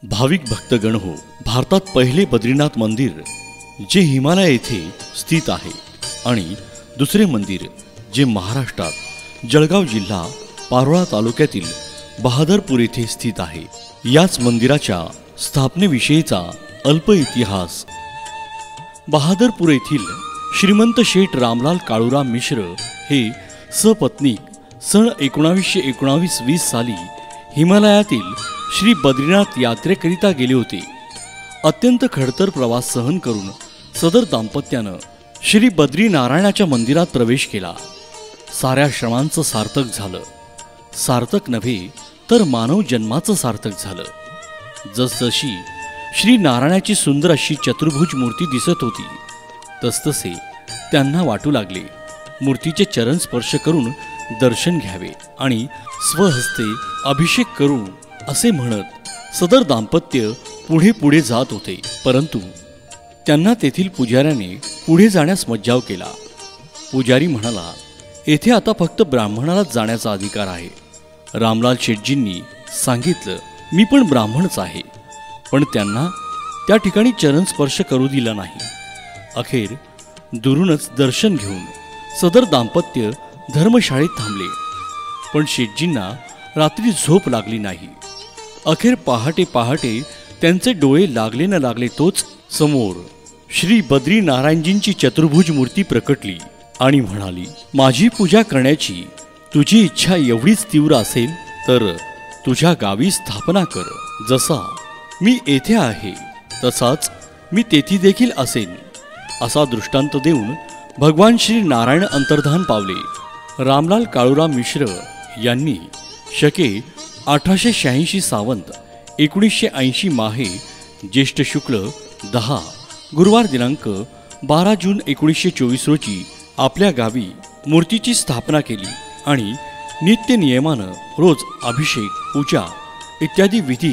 भाविक भक्तगण हो, भारतात पहिले बद्रीनाथ मंदिर जे हिमालय येथे स्थित आहे आणि दुसरे मंदिर जे महाराष्ट्रात जळगाव जिल्हा पारोळा तालुक्यातील बहादरपूर येथे स्थित आहे। याच मंदिराच्या स्थापनेविषयीचा अल्प इतिहास। बहादरपूर येथील श्रीमंत शेठ रामलाल काळूराम मिश्र हे सपत्नीक सन 1919-20 साली हिमालयातील श्री बद्रीनाथ यात्रेकरिता गेले होते। अत्यंत खडतर प्रवास सहन करून सदर दाम्पत्यानं श्री बद्रीनारायणाच्या मंदिरात प्रवेश केला। साऱ्या श्रमांचं सार्थक झालं। सार्थक नव्हे तर मानव जन्माचं सार्थक झालं। जसजशी श्री नारायणाची सुंदर अशी चतुर्भुज मूर्ती दिसत होती तसतसे त्यांना वाटू लागले मूर्तीचे चरण स्पर्श करून दर्शन घ्यावे आणि स्वहस्ते अभिषेक करू असे म्हणत सदर दाम्पत्य पुढे पुढे जात होते। परंतु त्यांना तेथील पुजाऱ्याने पुढे जाण्यास मज्जाव केला। पुजारी म्हणाला, येथे आता फक्त ब्राह्मणालाच जाण्याचा अधिकार आहे। रामलाल शेठजींनी सांगितलं, मी पण ब्राह्मणच आहे, पण त्यांना त्या ठिकाणी चरण स्पर्श करू दिला नाही। अखेर दुरूनच दर्शन घेऊन सदर दाम्पत्य धर्मशाळेत थांबले, पण शेठजींना रात्री झोप लागली नाही। अखेर पहाटे पहाटे त्यांचे डोळे लागले न लागले तोच समोर श्री बद्रीनारायणजींची चतुर्भुज मूर्ती प्रकटली आणि म्हणाली, माझी पूजा करण्याची तुझी इच्छा एवढीच तीव्र असेल तर तुझ्या गावी स्थापना कर। जसा मी येथे आहे तसाच मी तेथे देखील असेन असा दृष्टांत देऊन भगवान श्री नारायण अंतर्धान पावले। रामलाल काळूराम मिश्र यांनी शके 1886 सावंत 1980 माहे ज्येष्ठ शुक्ल 10 गुरुवार दिनांक 12 जून 1924 रोजी आपल्या गावी मूर्तीची स्थापना केली आणि नित्य नियमानं रोज अभिषेक पूजा इत्यादी विधी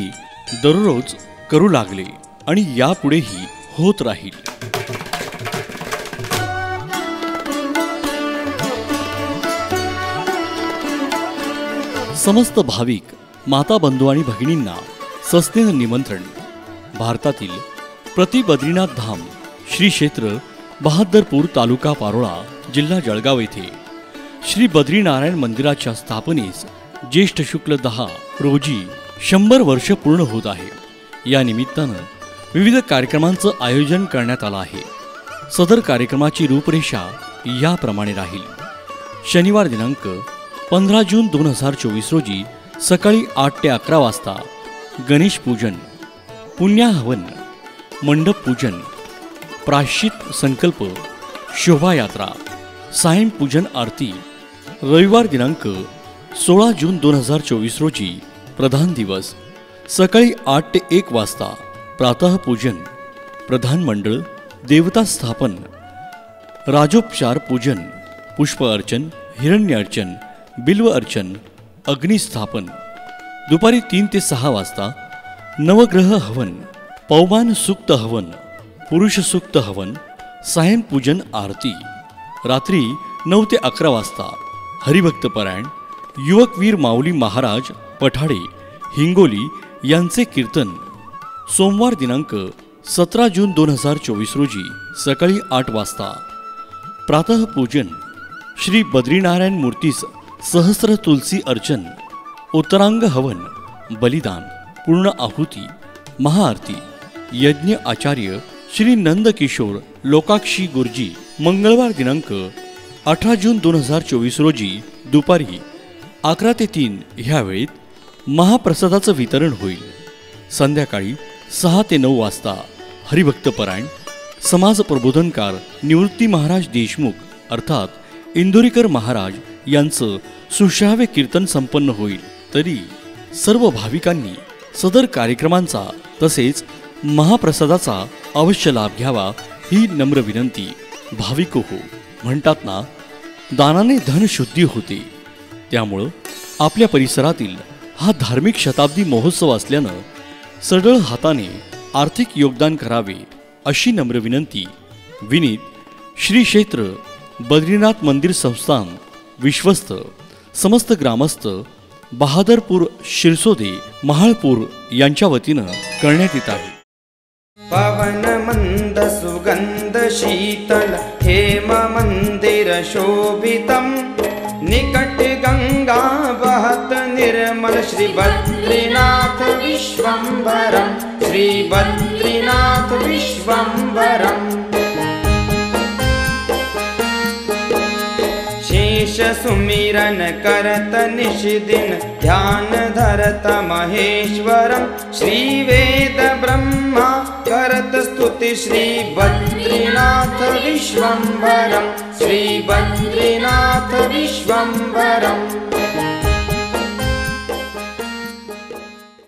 दररोज करू लागले आणि यापुढेही होत राहील। समस्त भाविक माता बंधू आणि भगिनींना सस्नेह निमंत्रण। भारतातील प्रति बद्रीनाथ धाम श्री क्षेत्र बहादरपूर तालुका पारोळा जिल्हा जळगाव येथे श्री बद्रीनारायण मंदिराच्या स्थापनेस ज्येष्ठ शुक्ल 10 रोजी 100 वर्ष पूर्ण होत आहे। या निमित्तानं विविध कार्यक्रमांचं आयोजन करण्यात आलं आहे। सदर कार्यक्रमाची रूपरेषा याप्रमाणे राहील। शनिवार दिनांक 15 जून 2024 रोजी सकाळी 8 ते 11 वाजता गणेश पूजन, पुण्याहवन, मंडप पूजन, प्रायश्चित संकल्प, शोभायात्रा, सायं पूजन आरती। रविवार दिनांक 16 जून 2024 रोजी प्रधान दिवस सकाळी 8 ते 1 वाजता प्रातः पूजन, प्रधान मंडळ, देवता स्थापन, राजोपचार पूजन, पुष्प अर्चन, हिरण्य अर्चन, बिल्व अर्चन, अग्निस्थापन। दुपारी 3 ते 6 वाजता नवग्रह हवन, पौमान सूक्त हवन, पुरुष सूक्त हवन, सायं पूजन आरती। रात्री 9 ते 11 वाजता हरिभक्त पारायण, युवकवीर माऊली महाराज पठाडे हिंगोली यांचे कीर्तन। सोमवार दिनांक 17 जून 2024 रोजी सकाळी 8 वाजता प्रातः पूजन, श्री बद्रीनारायण मूर्तीस सहस्र तुलसी अर्चन, उत्तरांग हवन, बलिदान, पूर्ण आहुती, महाआरती, यज्ञ आचार्य श्री नंदकिशोर लोकाक्षी गुरुजी। मंगळवार दिनांक 18 जून 2024 रोजी दुपारी 11 ते 3 ह्या वेळेत महाप्रसादाचं वितरण होईल। संध्याकाळी 6 ते 9 वाजता हरिभक्त पारायण, समाज प्रबोधनकार निवृत्ती महाराज देशमुख अर्थात इंदोरीकर महाराज यांचं सुश्राव्य कीर्तन संपन्न होईल। तरी सर्व भाविकांनी सदर कार्यक्रमांचा तसेच महाप्रसादाचा अवश्य लाभ घ्यावा ही नम्र विनंती। भाविक हो, म्हणतात ना, दानाने धन शुद्धी होते। त्यामुळं आपल्या परिसरातील हा धार्मिक शताब्दी महोत्सव असल्यानं सढळ हाताने आर्थिक योगदान करावे अशी नम्र विनंती। विनीत श्री क्षेत्र बद्रीनाथ मंदिर संस्थान विश्वस्त समस्त ग्रामस्थ बहादरपूर शिरसोदे महाळपूर यांच्या वतीनं करण्यात येत आहे. पवन मंद सुगंध शीतल हेम मंदिर शोभितम निकट गंगा बहत निर्मल श्री बद्रीनाथ विश्वंभरम श्री बद्रीनाथ विश्वंभरम शेष सुमिरन करत निशिदिन ध्यान धरत महेश्वरम श्री वेद ब्रह्मा करत स्तुति श्री बद्रीनाथ विश्वंभरम श्री बद्रीनाथ विश्वंभरम।